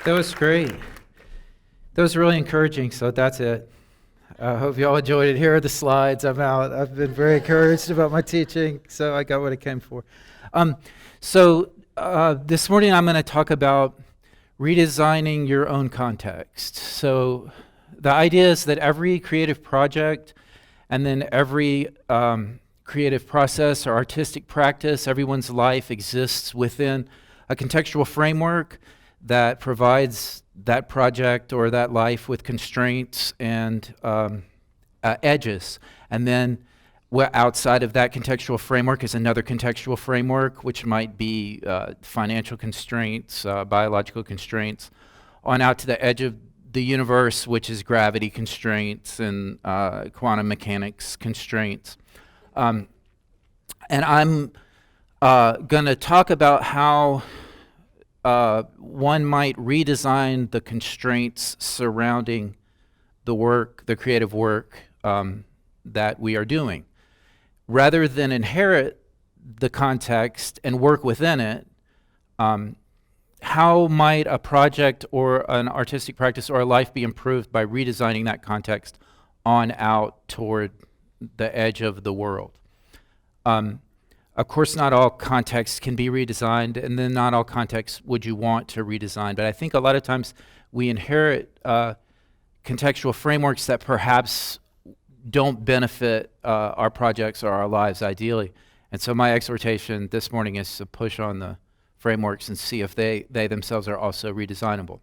That was great. That was really encouraging, so that's it. I hope you all enjoyed it. Here are the slides. I'm out. I've been very encouraged about my teaching, so I got what I came for. This morning I'm going to talk about redesigning your own context. So the idea is that every creative project and then every creative process or artistic practice, everyone's life exists within a contextual framework that provides that project or that life with constraints and edges. And then outside of that contextual framework is another contextual framework, which might be financial constraints, biological constraints, on out to the edge of the universe, which is gravity constraints and quantum mechanics constraints. And I'm going to talk about how one might redesign the constraints surrounding the work, the creative work that we are doing. Rather than inherit the context and work within it, how might a project or an artistic practice or a life be improved by redesigning that context on out toward the edge of the world? Of course, not all contexts can be redesigned, and then not all contexts would you want to redesign. But I think a lot of times we inherit contextual frameworks that perhaps don't benefit our projects or our lives ideally. And so my exhortation this morning is to push on the frameworks and see if they themselves are also redesignable.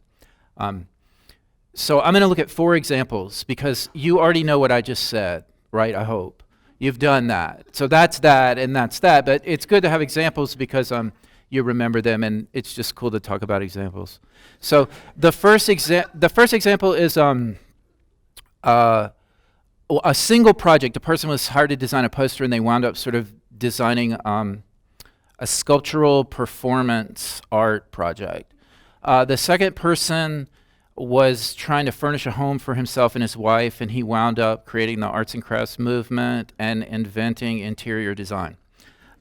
So I'm going to look at 4 examples because you already know what I just said, right? I hope. You've done that. So that's that and that's that. But it's good to have examples because you remember them, and it's just cool to talk about examples. So the first example is a single project. A person was hired to design a poster, and they wound up sort of designing a sculptural performance art project. The second person was trying to furnish a home for himself and his wife, and he wound up creating the arts and crafts movement and inventing interior design.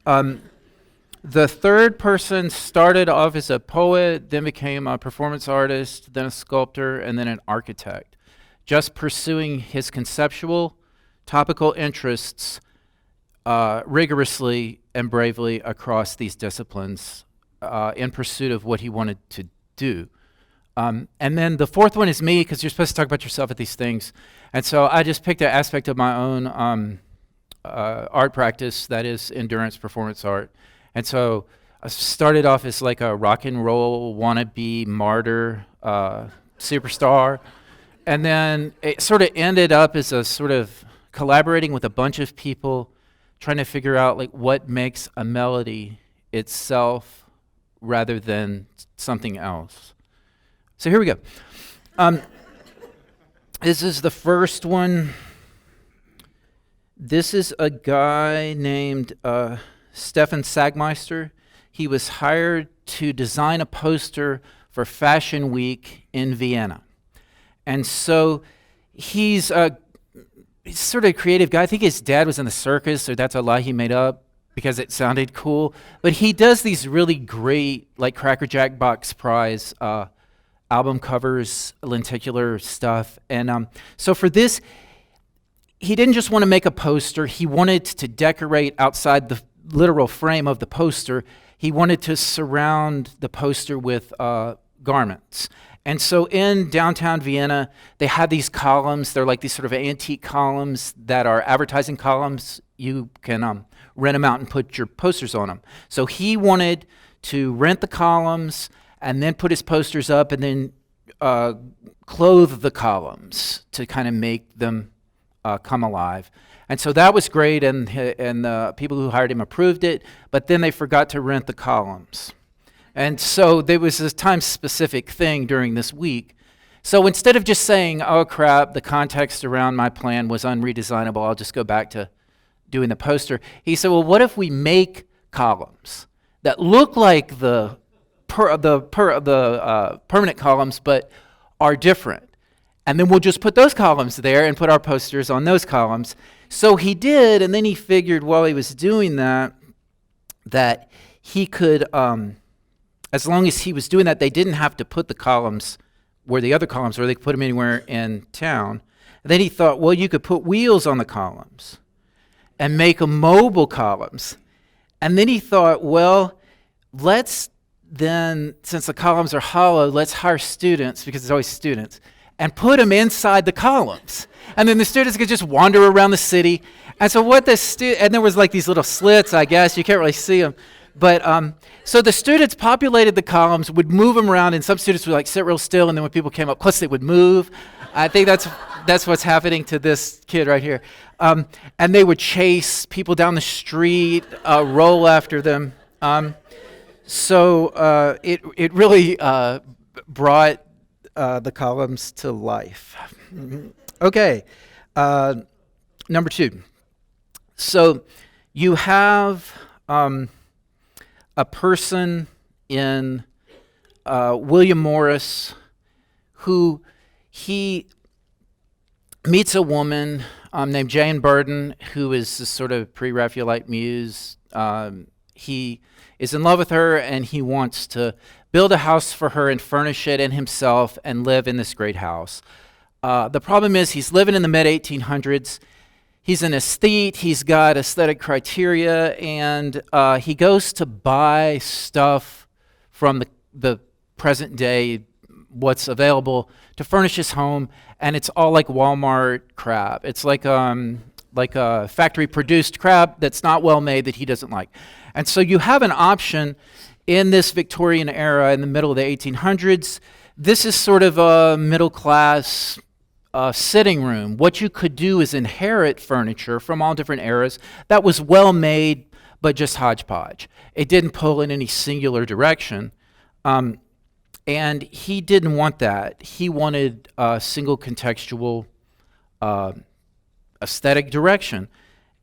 The third person started off as a poet, then became a performance artist, then a sculptor, and then an architect, just pursuing his conceptual, topical interests rigorously and bravely across these disciplines in pursuit of what he wanted to do. And then the fourth one is me, because you're supposed to talk about yourself at these things. And so I just picked an aspect of my own art practice, that is endurance performance art. And so I started off as like a rock and roll wannabe martyr superstar. And then it sort of ended up as a sort of collaborating with a bunch of people, trying to figure out like what makes a melody itself rather than something else. So here we go. This is the first one. This is a guy named Stefan Sagmeister. He was hired to design a poster for Fashion Week in Vienna. And so he's sort of a creative guy. I think his dad was in the circus, or that's a lie he made up because it sounded cool. But he does these really great, like Cracker Jack Box Prize album covers, lenticular stuff. And so for this, he didn't just want to make a poster. He wanted to decorate outside the literal frame of the poster. He wanted to surround the poster with garments. And so in downtown Vienna, they had these columns. They're like these sort of antique columns that are advertising columns. You can rent them out and put your posters on them. So he wanted to rent the columns and then put his posters up and then clothe the columns to kind of make them come alive. And so that was great, and the people who hired him approved it, but then they forgot to rent the columns. And so there was this time-specific thing during this week. So instead of just saying, oh crap, the context around my plan was unredesignable, I'll just go back to doing the poster, he said, well, what if we make columns that look like the permanent columns but are different? And then we'll just put those columns there and put our posters on those columns. So he did, and then he figured while he was doing that he could, as long as he was doing that, they didn't have to put the columns where the other columns were. They could put them anywhere in town. And then he thought, well, you could put wheels on the columns and make them mobile columns. And then he thought, well, let's then, since the columns are hollow, let's hire students, because it's always students, and put them inside the columns. And then the students could just wander around the city. And so what and there was like these little slits, I guess. You can't really see them. But so the students populated the columns, would move them around, and some students would like sit real still, and then when people came up close, they would move. I think that's what's happening to this kid right here. And they would chase people down the street, roll after them. So it really brought the columns to life. Okay, number 2. So you have a person in William Morris who he meets a woman named Jane Burden, who is this sort of pre-Raphaelite muse. He is in love with her, and he wants to build a house for her and furnish it and himself and live in this great house. The problem is he's living in the mid-1800s. He's an aesthete. He's got aesthetic criteria, and he goes to buy stuff from the present day, what's available, to furnish his home, and it's all like Walmart crap. It's like a factory-produced crap that's not well made, that he doesn't like. And so you have an option in this Victorian era in the middle of the 1800s. This is sort of a middle-class sitting room. What you could do is inherit furniture from all different eras that was well made, but just hodgepodge. It didn't pull in any singular direction. And he didn't want that. He wanted a single contextual aesthetic direction.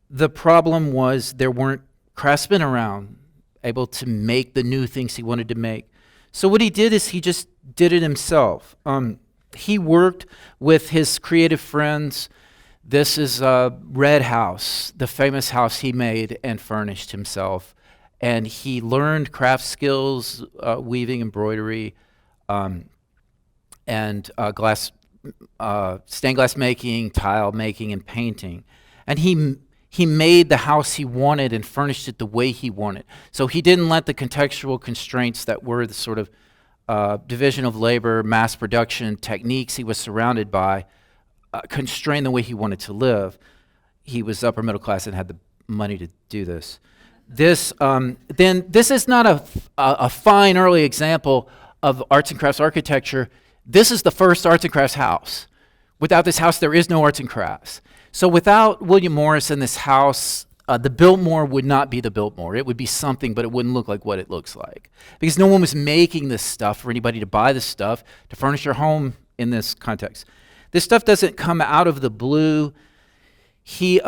The problem was there weren't craftsmen around able to make the new things he wanted to make. So what he did is he just did it himself. He worked with his creative friends. This is Red House, the famous house he made and furnished himself. And he learned craft skills, weaving, embroidery, and stained glass making, tile making, and painting. And he made the house he wanted and furnished it the way he wanted. So he didn't let the contextual constraints that were the sort of division of labor, mass production techniques he was surrounded by constrain the way he wanted to live. He was upper middle class and had the money to do this. This is not a fine early example of arts and crafts architecture. This is the first arts and crafts house. Without this house, there is no arts and crafts. So without William Morris in this house, the Biltmore would not be the Biltmore. It would be something, but it wouldn't look like what it looks like. Because no one was making this stuff for anybody to buy this stuff to furnish your home in this context. This stuff doesn't come out of the blue. He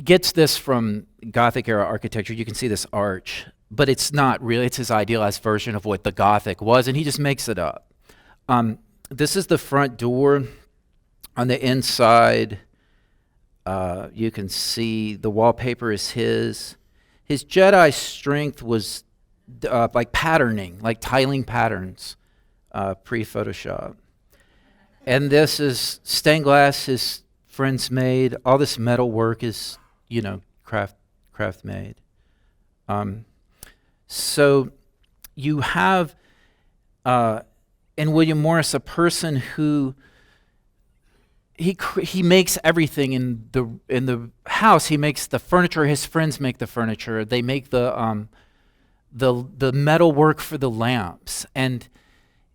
gets this from Gothic era architecture. You can see this arch, but it's not really. It's his idealized version of what the Gothic was, and he just makes it up. This is the front door. On the inside, you can see the wallpaper is his. His Jedi strength was like patterning, like tiling patterns, pre-Photoshop. And this is stained glass his friends made. All this metal work is, craft made. So you have in William Morris, a person who he makes everything in the house. He makes the furniture. His friends make the furniture. They make the metal work for the lamps, and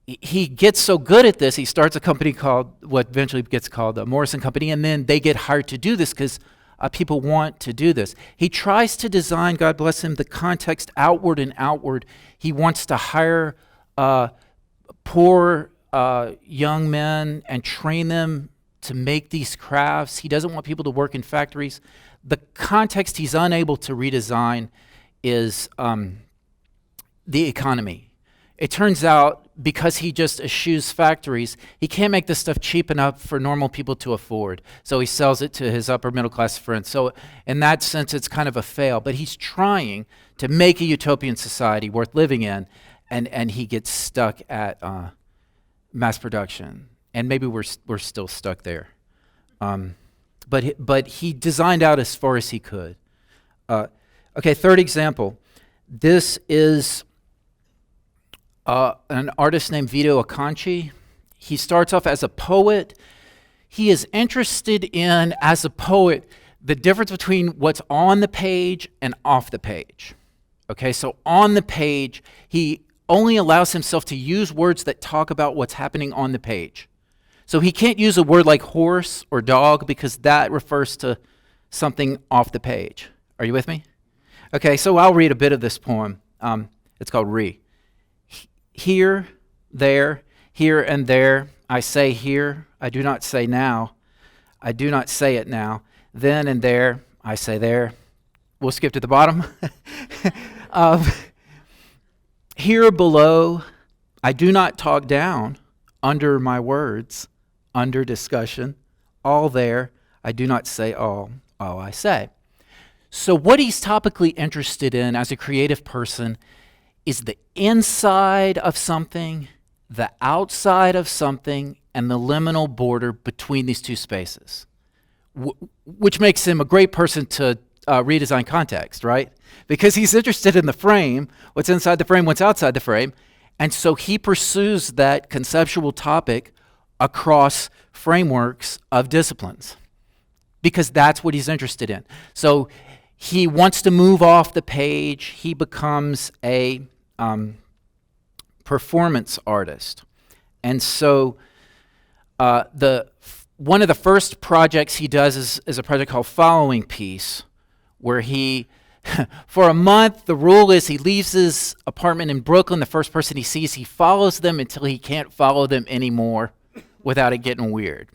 he gets so good at this. He starts a company called what eventually gets called the Morrison Company, and then they get hired to do this because people want to do this. He tries to design, God bless him, the context outward and outward. He wants to hire poor young men and train them to make these crafts. He doesn't want people to work in factories. The context he's unable to redesign is the economy. It turns out because he just eschews factories, he can't make this stuff cheap enough for normal people to afford. So he sells it to his upper middle class friends. So in that sense, it's kind of a fail. But he's trying to make a utopian society worth living in, and he gets stuck at mass production. And maybe we're still stuck there. But he designed out as far as he could. Okay, third example. This is an artist named Vito Acconci. He starts off as a poet. He is interested in, as a poet, the difference between what's on the page and off the page. Okay, so on the page, he only allows himself to use words that talk about what's happening on the page. So he can't use a word like horse or dog because that refers to something off the page. Are you with me? Okay, so I'll read a bit of this poem. It's called Re. Here, there, here and there, I say here, I do not say now. I do not say it now. Then and there, I say there. We'll skip to the bottom. Here below, I do not talk down. Under my words, under discussion, all there, I do not say all I say. So what he's topically interested in as a creative person is the inside of something, the outside of something, and the liminal border between these two spaces, which makes him a great person to redesign context, right? Because he's interested in the frame, what's inside the frame, what's outside the frame, and so he pursues that conceptual topic across frameworks of disciplines because that's what he's interested in. So he wants to move off the page. He becomes a performance artist. And so one of the first projects he does is a project called Following Piece, where he, for a month, the rule is he leaves his apartment in Brooklyn. The first person he sees, he follows them until he can't follow them anymore without it getting weird.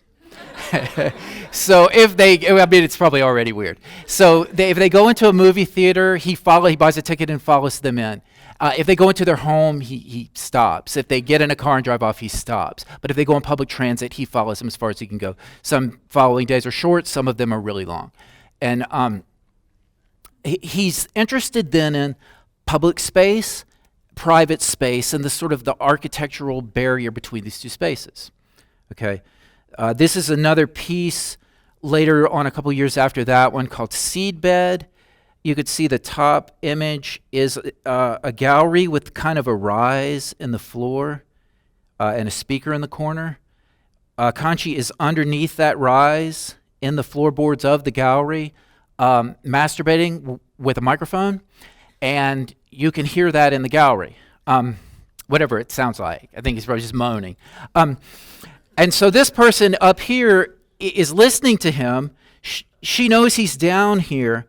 So it's probably already weird. So if they go into a movie theater, he buys a ticket and follows them in. If they go into their home, he stops. If they get in a car and drive off, he stops. But if they go on public transit, he follows them as far as he can go. Some following days are short, some of them are really long. And he's interested then in public space, private space, and the sort of the architectural barrier between these two spaces. Okay, this is another piece later on, a couple years after that one, called Seedbed. You could see the top image is a gallery with kind of a rise in the floor and a speaker in the corner. Acconci is underneath that rise in the floorboards of the gallery, masturbating with a microphone, and you can hear that in the gallery, whatever it sounds like. I think he's probably just moaning. And so this person up here is listening to him. She knows he's down here,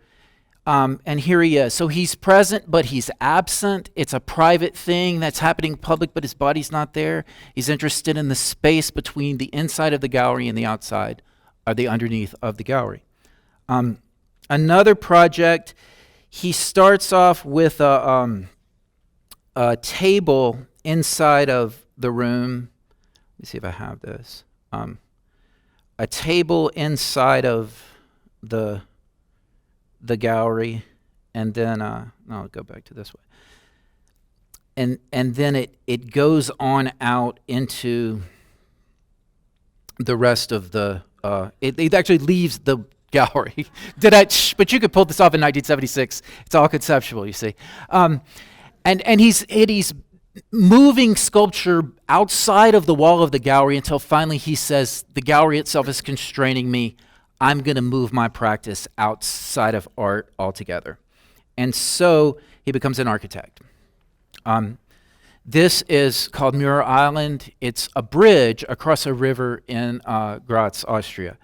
and here he is. So he's present, but he's absent. It's a private thing that's happening in public, but his body's not there. He's interested in the space between the inside of the gallery and the outside, or the underneath of the gallery. Another project, he starts off with a table inside of the room. Let me see if I have this. A table inside of the gallery, and then I'll go back to this way. And then it goes on out into the rest of the. It actually leaves the gallery. But you could pull this off in 1976. It's all conceptual, you see. And he's moving sculpture outside of the wall of the gallery until finally he says, the gallery itself is constraining me. I'm going to move my practice outside of art altogether. And so he becomes an architect. This is called Muir Island. It's a bridge across a river in Graz, Austria.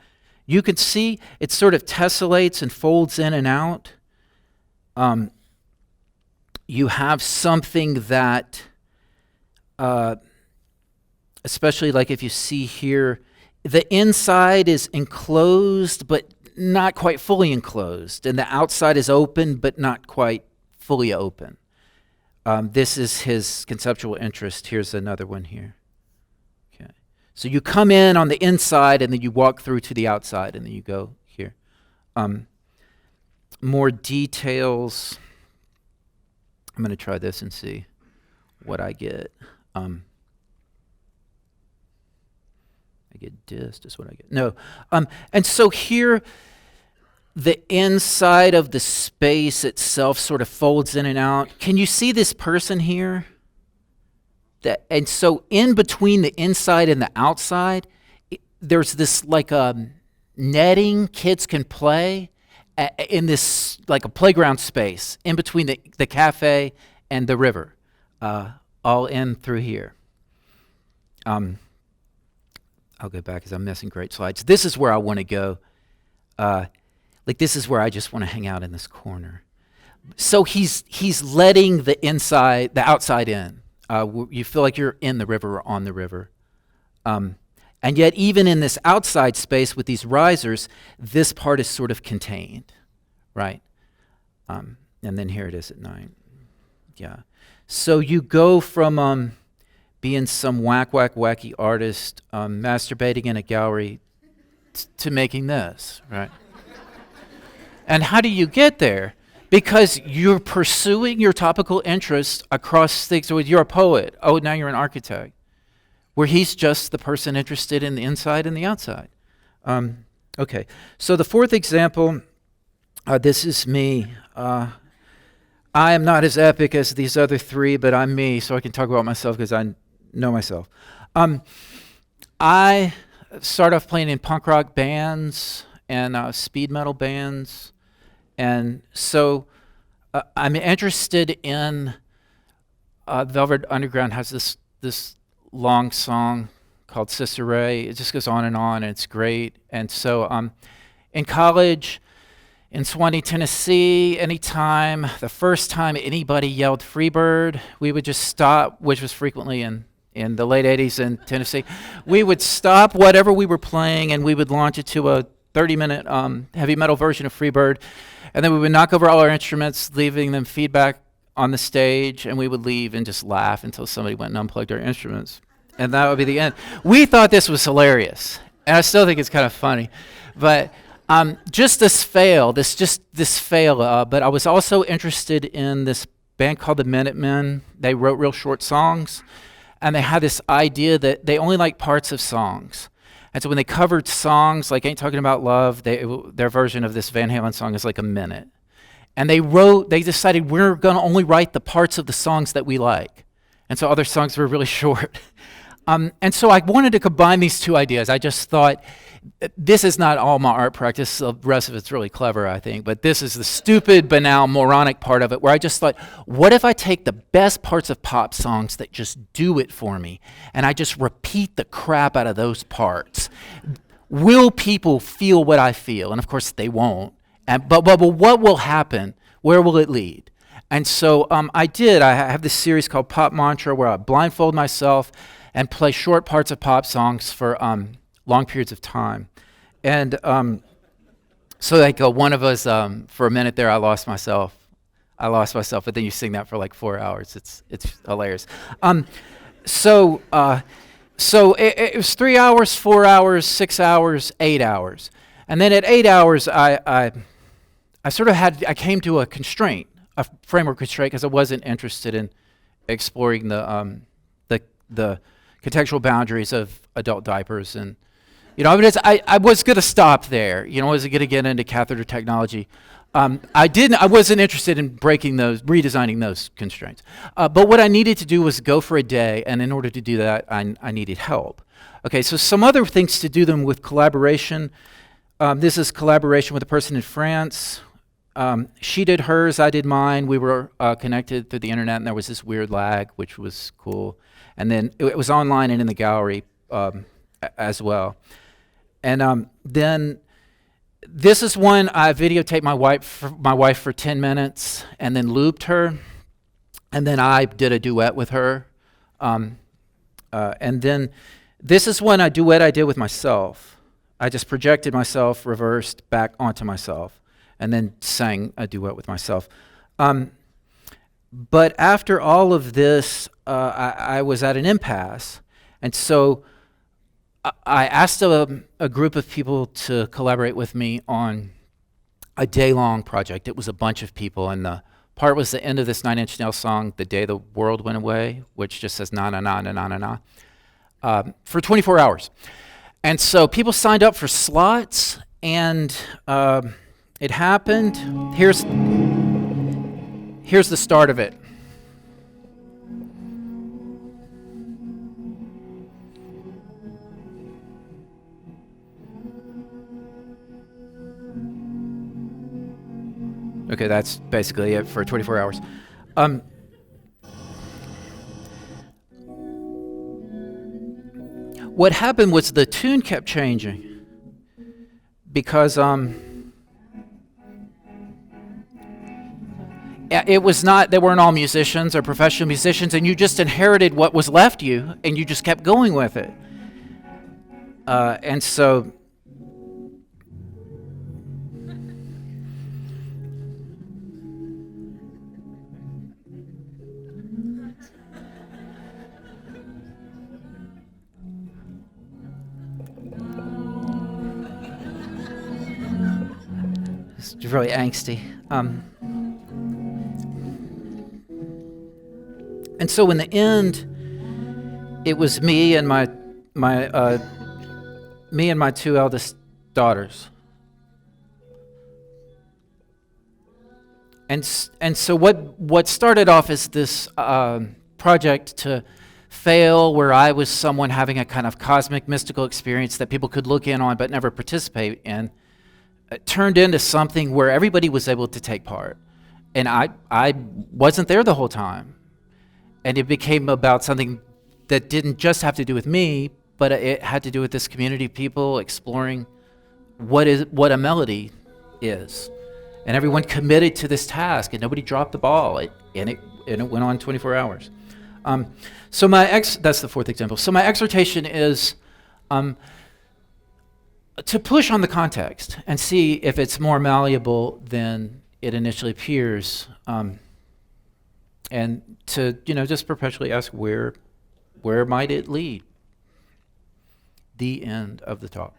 You can see it sort of tessellates and folds in and out. You have something that, especially like if you see here, the inside is enclosed but not quite fully enclosed, and the outside is open but not quite fully open. This is his conceptual interest. Here's another one here. Okay. So you come in on the inside and then you walk through to the outside and then you go here. More details. I'm going to try this and see what I get. I get dissed is what I get. No. And so here, the inside of the space itself sort of folds in and out. Can you see this person here? And so in between the inside and the outside, there's this like netting kids can play in this like a playground space in between the cafe and the river, all in through here. I'll go back because I'm missing great slides. This is where I want to go. This is where I just want to hang out in this corner. So he's letting the outside in. You feel like you're in the river or on the river. And yet even in this outside space with these risers, this part is sort of contained, right? And then here it is at night. Yeah. So you go from being some wacky artist masturbating in a gallery to making this, right? And how do you get there? Because you're pursuing your topical interest across things. So you're a poet. Oh, now you're an architect. Where he's just the person interested in the inside and the outside. Okay, so the fourth example, this is me. I am not as epic as these other three, but I'm me, so I can talk about myself because I know myself. I started off playing in punk rock bands and speed metal bands. And so I'm interested in Velvet Underground has this long song called Sister Ray. It just goes on and it's great. And so in college in Swanee, Tennessee, anytime, the first time anybody yelled Freebird, we would just stop, which was frequently in the late 80s in Tennessee. We would stop whatever we were playing and we would launch it to a 30-minute heavy metal version of Freebird. And then we would knock over all our instruments, leaving them feedback on the stage, and we would leave and just laugh until somebody went and unplugged our instruments. And that would be the end. We thought this was hilarious, and I still think it's kind of funny. But just this fail, but I was also interested in this band called the Minutemen. They wrote real short songs, and they had this idea that they only like parts of songs. And so when they covered songs like Ain't Talking About Love, their version of this Van Halen song is like a minute. And they decided we're going to only write the parts of the songs that we like. And so other songs were really short. And so I wanted to combine these two ideas. I just thought, this is not all my art practice. The rest of it's really clever, I think. But this is the stupid, banal, moronic part of it, where I just thought, what if I take the best parts of pop songs that just do it for me, and I just repeat the crap out of those parts? Will people feel what I feel? And of course, they won't. But what will happen? Where will it lead? And so I did. I have this series called Pop Mantra, where I blindfold myself and play short parts of pop songs for long periods of time. And so like one of us, for a minute there, I lost myself, but then you sing that for like 4 hours. It's hilarious. So it was 3 hours, 4 hours, 6 hours, 8 hours. And then at 8 hours, I came to a constraint, a framework constraint, because I wasn't interested in exploring the contextual boundaries of adult diapers. And I was going to stop there. I wasn't going to get into catheter technology. I wasn't interested in redesigning those constraints. But what I needed to do was go for a day, and in order to do that, I needed help. Okay, so some other things to do them with collaboration. This is collaboration with a person in France. She did hers, I did mine. We were connected through the internet, and there was this weird lag, which was cool. And then it was online and in the gallery as well. And then this is one I videotaped my wife for 10 minutes and then looped her. And then I did a duet with her. And then this is one I did with myself. I just projected myself, reversed back onto myself, and then sang a duet with myself. But after all of this, I was at an impasse. And so I asked a group of people to collaborate with me on a day-long project. It was a bunch of people, and the part was the end of this Nine Inch Nails song, The Day the World Went Away, which just says na na na na na na na, for 24 hours. And so people signed up for slots, and it happened. Here's the start of it. Okay, that's basically it for 24 hours. What happened was the tune kept changing because it was not, they weren't all musicians or professional musicians, and you just inherited what was left you, and you just kept going with it. And so it's really angsty. And so in the end, it was me and my two eldest daughters. And so what started off as this project to fail, where I was someone having a kind of cosmic mystical experience that people could look in on but never participate in, turned into something where everybody was able to take part. And I wasn't there the whole time. And it became about something that didn't just have to do with me, but it had to do with this community of people exploring what a melody is. And everyone committed to this task, and nobody dropped the ball. And it went on 24 hours. That's the fourth example. So my exhortation is to push on the context and see if it's more malleable than it initially appears, and to just perpetually ask where might it lead. The end of the talk.